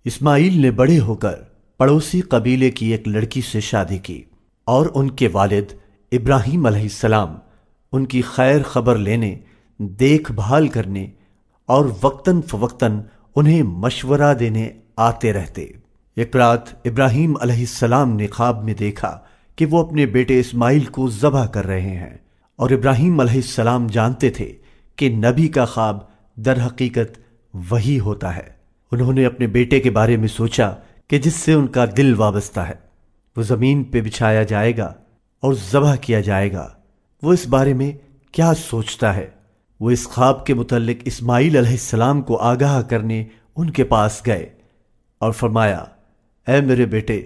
اسماعیل نے بڑے ہو کر پڑوسی قبیلے کی ایک لڑکی سے شادی کی، اور ان کے والد ابراہیم علیہ السلام ان کی خیر خبر لینے، دیکھ بھال کرنے اور وقتاً فوقتاً انہیں مشورہ دینے آتے رہتے۔ ایک رات ابراہیم علیہ السلام نے خواب میں دیکھا کہ وہ اپنے بیٹے اسماعیل کو ذبح کر رہے ہیں، اور ابراہیم علیہ السلام جانتے تھے کہ نبی کا خواب در حقیقت وہی ہوتا ہے۔ انہوں نے اپنے بیٹے کے بارے میں سوچا کہ جس سے ان کا دل وابستہ ہے، وہ زمین پہ بچھایا جائے گا اور ذبح کیا جائے گا۔ وہ اس بارے میں کیا سوچتا ہے؟ وہ اس خواب کے متعلق اسماعیل علیہ السلام کو آگاہ کرنے ان کے پاس گئے اور فرمایا، اے میرے بیٹے،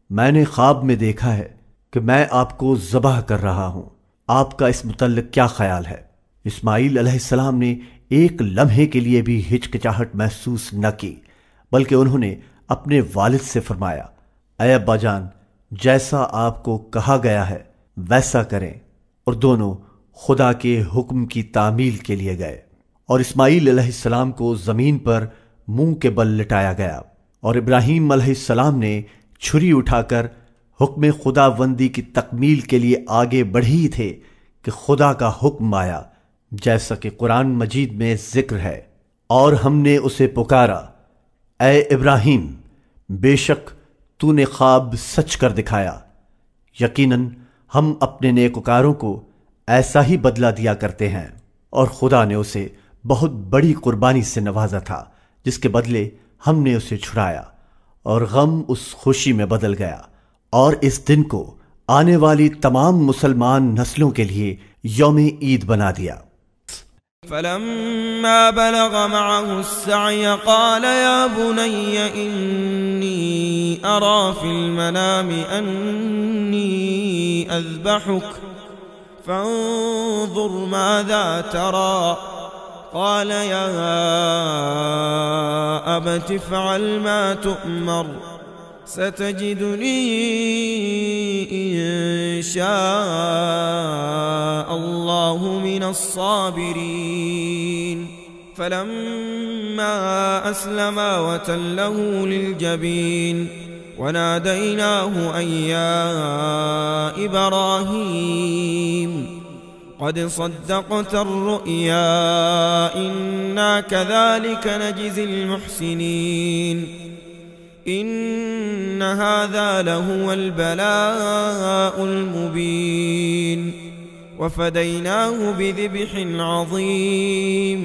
میں نے خواب میں دیکھا ہے کہ میں آپ کو ذبح کر رہا ہوں، آپ کا اس متعلق کیا خیال ہے؟ اسماعیل علیہ السلام نے ایک لمحے کے لیے بھی ہچکچاہٹ محسوس نہ کی، بلکہ انہوں نے اپنے والد سے فرمایا، اے ابا جان، جیسا آپ کو کہا گیا ہے ویسا کریں، اور دونوں خدا کے حکم کی تعمیل کے لیے گئے، اور اسماعیل علیہ السلام کو زمین پر منہ کے بل لٹایا گیا، اور ابراہیم علیہ السلام نے چھری اٹھا کر حکم خداوندی کی تکمیل کے لیے آگے بڑھے ہی تھے کہ خدا کا حکم آیا، جیسا کہ قرآن مجید میں ذکر ہے، اور ہم نے اسے پکارا، اے ابراہیم، بے شک تو نے خواب سچ کر دکھایا، یقیناً ہم اپنے نیکوکاروں کو ایسا ہی بدلہ دیا کرتے ہیں۔ اور خدا نے اسے بہت بڑی قربانی سے نوازا تھا، جس کے بدلے ہم نے اسے چھڑایا، اور غم اس خوشی میں بدل گیا، اور اس دن کو آنے والی تمام مسلمان نسلوں کے لیے یوم عید بنا دیا۔ فلما بلغ معه السعي قال يا بني إني أرى في المنام أني أذبحك فانظر ماذا ترى قال يا أبت افعل ما تؤمر ستجدني إن شاء الله من الصابرين فلما أسلما وتله للجبين وناديناه أن يا إبراهيم قد صدقت الرؤيا إنا كذلك نجزي المحسنين إن هذا لهو البلاء المبين وفديناه بذبح عظيم۔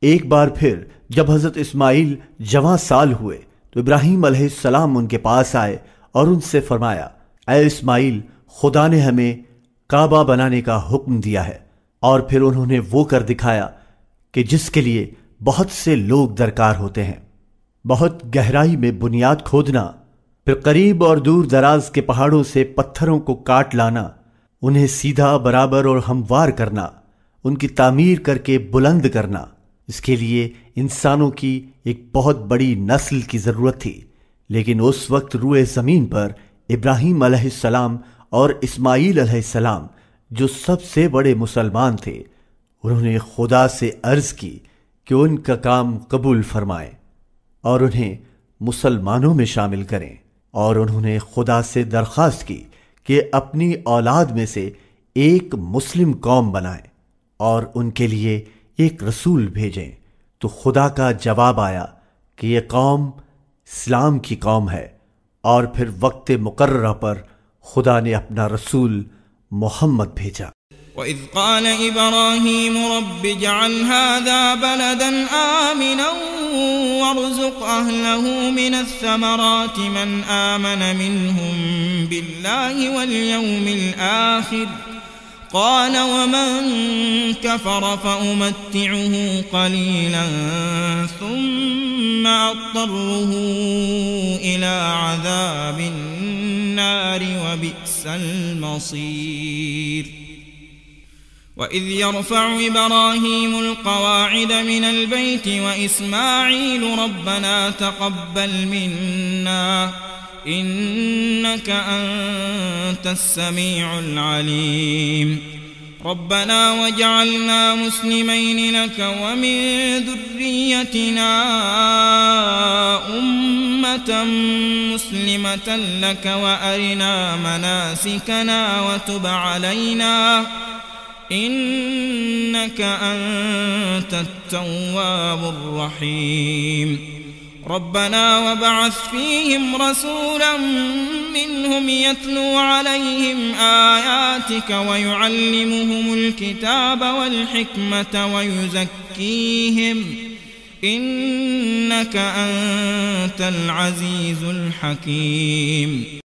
ایک بار پھر جب حضرت اسماعیل جوان سال ہوئے تو ابراہیم علیہ السلام ان کے پاس آئے اور ان سے فرمایا، اے اسماعیل، خدا نے ہمیں کعبہ بنانے کا حکم دیا ہے، اور پھر انہوں نے وہ کر دکھایا کہ جس کے لیے بہت سے لوگ درکار ہوتے ہیں، بہت گہرائی میں بنیاد کھودنا، پھر قریب اور دور دراز کے پہاڑوں سے پتھروں کو کاٹ لانا، انہیں سیدھا، برابر اور ہموار کرنا، ان کی تعمیر کر کے بلند کرنا۔ اس کے لیے انسانوں کی ایک بہت بڑی نسل کی ضرورت تھی، لیکن اس وقت روئے زمین پر ابراہیم علیہ السلام اور اسماعیل علیہ السلام جو سب سے بڑے مسلمان تھے، انہوں نے خدا سے عرض کی کہ ان کا کام قبول فرمائیں اور انہیں مسلمانوں میں شامل کریں، اور انہوں نے خدا سے درخواست کی کہ اپنی اولاد میں سے ایک مسلم قوم بنائیں اور ان کے لیے ایک رسول بھیجیں۔ تو خدا کا جواب آیا کہ یہ قوم اسلام کی قوم ہے، اور پھر وقت مقررہ پر خدا نے اپنا رسول محمد بھیجا۔ وَإِذْ قَالَ إِبْرَاهِيمُ رَبِّ اجْعَلْ هَذَا بَلَدًا آمِنًا وَارْزُقْ أَهْلَهُ مِنَ الثَّمَرَاتِ مَنْ آمَنَ مِنْهُمْ بِاللَّهِ وَالْيَوْمِ الْآخِرِ قال ومن كفر فأمتعه قليلا ثم أضطره إلى عذاب النار وبئس المصير وإذ يرفع إبراهيم القواعد من البيت وإسماعيل ربنا تقبل منا إنك أنت السميع العليم ربنا واجعلنا مسلمين لك ومن ذريتنا أمة مسلمة لك وأرنا مناسكنا وتب علينا إنك أنت التواب الرحيم ربنا وابعث فيهم رسولا منهم يتلو عليهم آياتك ويعلمهم الكتاب والحكمة ويزكيهم إنك أنت العزيز الحكيم